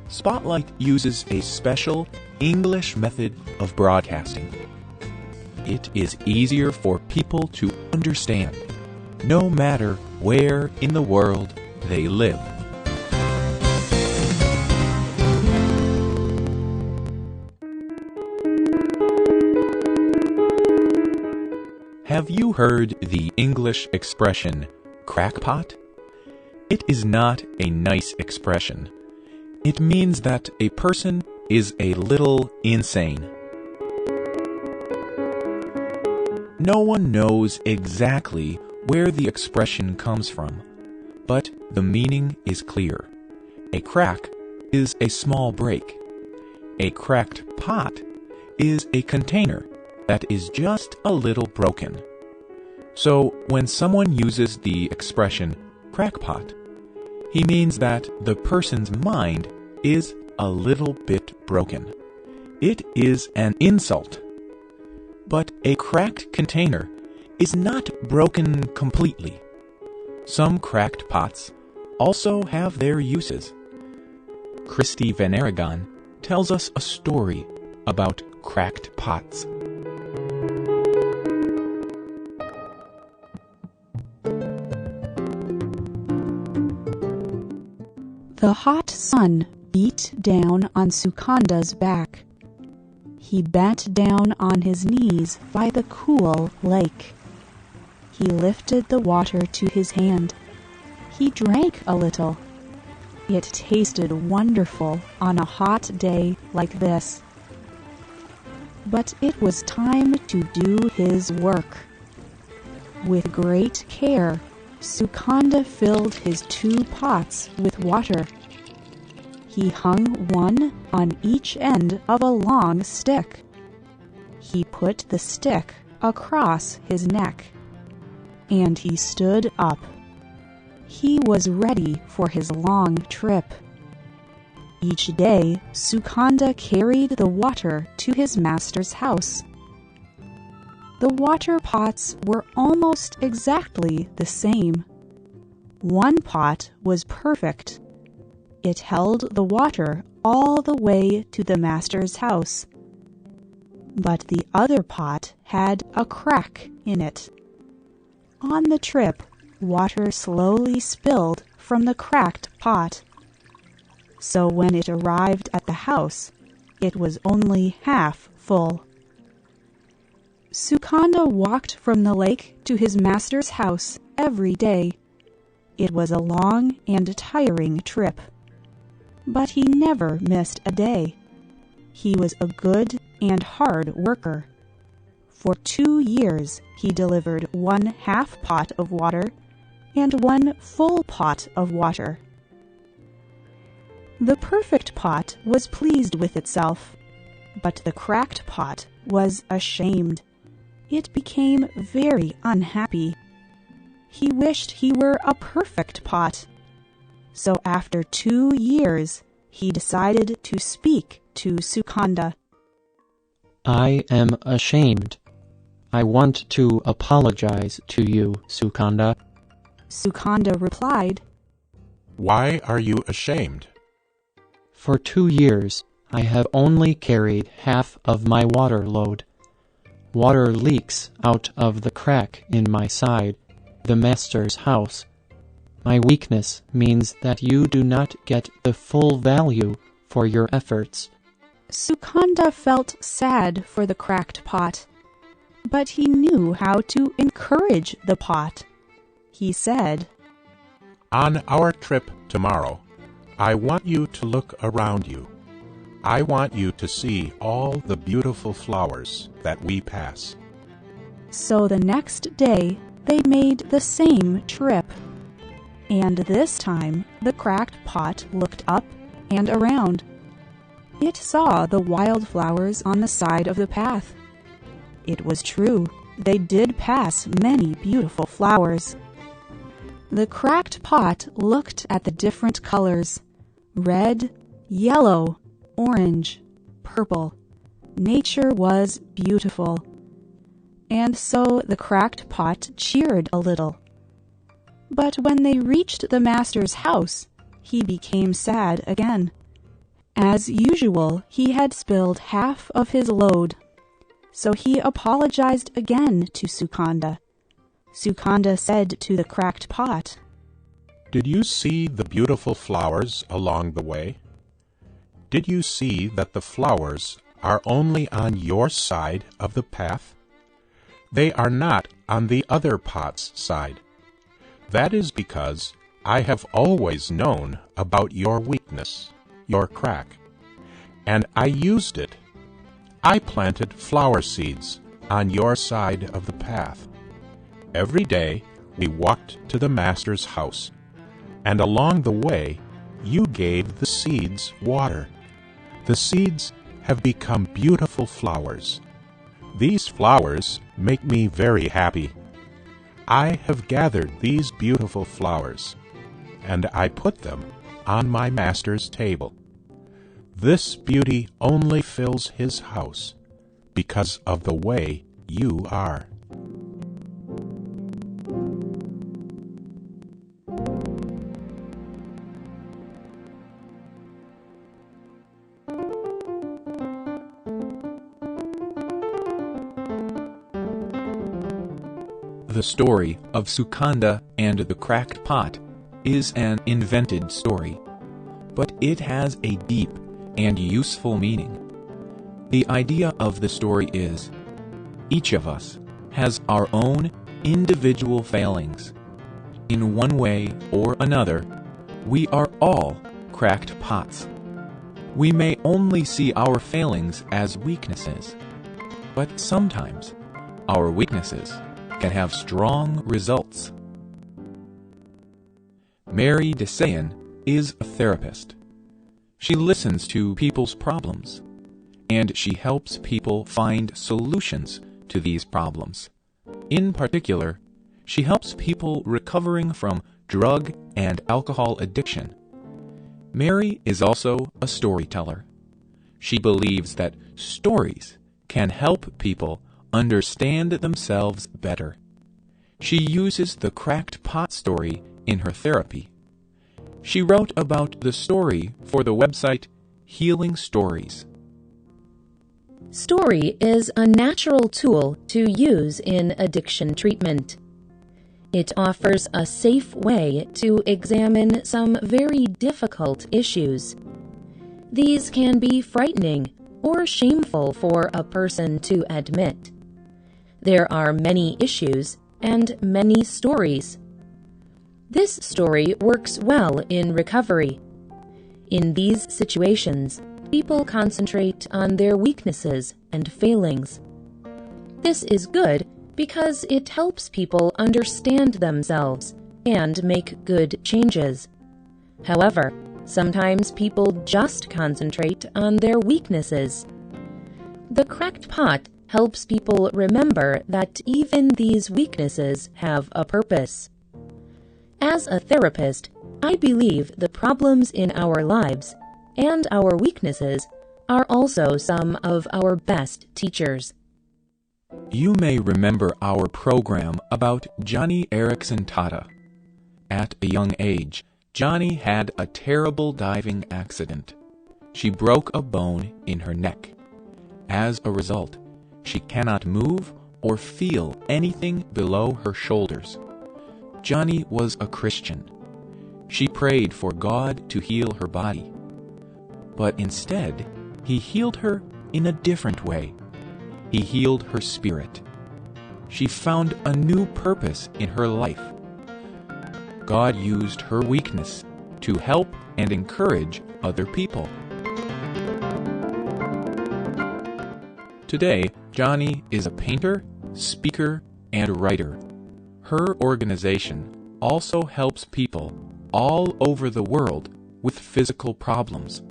Spotlight uses a special English method of broadcasting. It is easier for people to understand, no matter where in the world they live. Have you heard the English expression, crackpot? It is not a nice expression. It means that a person is a little insane. No one knows exactly where the expression comes from, but the meaning is clear. A crack is a small break. A cracked pot is a container that is just a little broken. So when someone uses the expression crackpot, he means that the person's mind is a little bit broken. It is an insult. But a cracked container is not broken completely. Some cracked pots also have their uses. Christy Van Aragon tells us a story about cracked pots. The hot sun beat down on Sukanda's back. He bent down on his knees by the cool lake. He lifted the water to his hand. He drank a little. It tasted wonderful on a hot day like this. But it was time to do his work. With great care, Sukanda filled his 2 pots with water. He hung one on each end of a long stick. He put the stick across his neck, and he stood up. He was ready for his long trip. Each day, Sukanda carried the water to his master's house. The water pots were almost exactly the same. One pot was perfect. It held the water all the way to the master's house. But the other pot had a crack in it. On the trip, water slowly spilled from the cracked pot. So when it arrived at the house, it was only half full. Sukanda walked from the lake to his master's house every day. It was a long and tiring trip, but he never missed a day. He was a good and hard worker. For 2 years, he delivered 1 half pot of water and 1 full pot of water. The perfect pot was pleased with itself, but the cracked pot was ashamed. It became very unhappy. He wished he were a perfect pot. So after 2 years, he decided to speak to Sukanda. I am ashamed. I want to apologize to you, Sukanda. Sukanda replied, Why are you ashamed? For 2 years, I have only carried half of my water load. Water leaks out of the crack in my side, the master's house. My weakness means that you do not get the full value for your efforts. Sukanda felt sad for the cracked pot, but he knew how to encourage the pot. He said, On our trip tomorrow, I want you to look around you. I want you to see all the beautiful flowers that we pass. So the next day, they made the same trip. And this time, the cracked pot looked up and around. It saw the wildflowers on the side of the path. It was true, they did pass many beautiful flowers. The cracked pot looked at the different colors: red, yellow, orange, purple. Nature was beautiful. And so the cracked pot cheered a little. But when they reached the master's house, he became sad again. As usual, he had spilled half of his load, so he apologized again to Sukanda. Sukanda said to the cracked pot, "Did you see the beautiful flowers along the way? Did you see that the flowers are only on your side of the path? They are not on the other pot's side. That is because I have always known about your weakness, your crack, and I used it. I planted flower seeds on your side of the path. Every day we walked to the Master's house, and along the way you gave the seeds water. The seeds have become beautiful flowers. These flowers make me very happy. I have gathered these beautiful flowers, and I put them on my Master's table. This beauty only fills his house because of the way you are." The story of Sukanda and the cracked pot is an invented story, but it has a deep and useful meaning. The idea of the story is, each of us has our own individual failings. In one way or another, we are all cracked pots. We may only see our failings as weaknesses, but sometimes our weaknesses can have strong results. Mary DeSayan is a therapist. She listens to people's problems, and she helps people find solutions to these problems. In particular, she helps people recovering from drug and alcohol addiction. Mary is also a storyteller. She believes that stories can help people understand themselves better. She uses the cracked pot story in her therapy. She wrote about the story for the website Healing Stories. Story is a natural tool to use in addiction treatment. It offers a safe way to examine some very difficult issues. These can be frightening or shameful for a person to admit. There are many issues and many stories. This story works well in recovery. In these situations, people concentrate on their weaknesses and failings. This is good because it helps people understand themselves and make good changes. However, sometimes people just concentrate on their weaknesses. The cracked pot helps people remember that even these weaknesses have a purpose. As a therapist, I believe the problems in our lives and our weaknesses are also some of our best teachers. You may remember our program about Johnny Erickson Tata. At a young age, Johnny had a terrible diving accident. She broke a bone in her neck. As a result, she cannot move or feel anything below her shoulders. Johnny was a Christian. She prayed for God to heal her body. But instead, He healed her in a different way. He healed her spirit. She found a new purpose in her life. God used her weakness to help and encourage other people. Today, Johnny is a painter, speaker, and writer. Her organization also helps people all over the world with physical problems.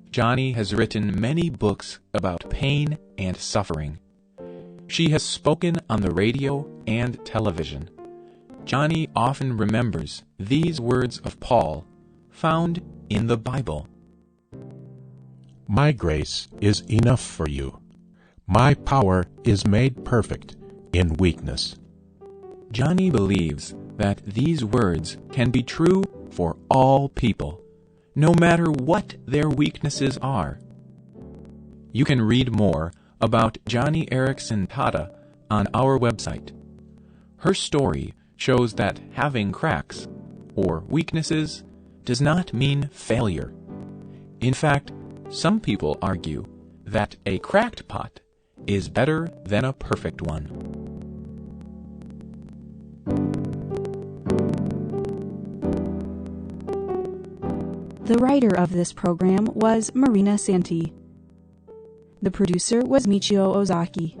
Johnny has written many books about pain and suffering. She has spoken on the radio and television. Johnny often remembers these words of Paul, found in the Bible. "My grace is enough for you. My power is made perfect in weakness." Johnny believes that these words can be true for all people, no matter what their weaknesses are. You can read more about Johnny Erickson Tada on our website. Her story shows that having cracks, or weaknesses, does not mean failure. In fact, some people argue that a cracked pot is better than a perfect one. The writer of this program was Marina Santi. The producer was Michio Ozaki.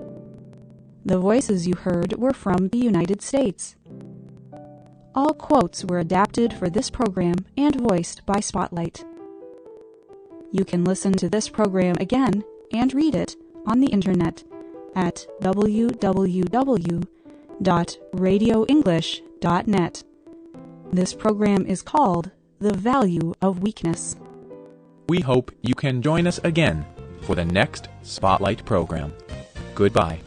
The voices you heard were from the United States. All quotes were adapted for this program and voiced by Spotlight. You can listen to this program again and read it on the internet at www.radioenglish.net. This program is called The Value of Weakness. We hope you can join us again for the next Spotlight program. Goodbye.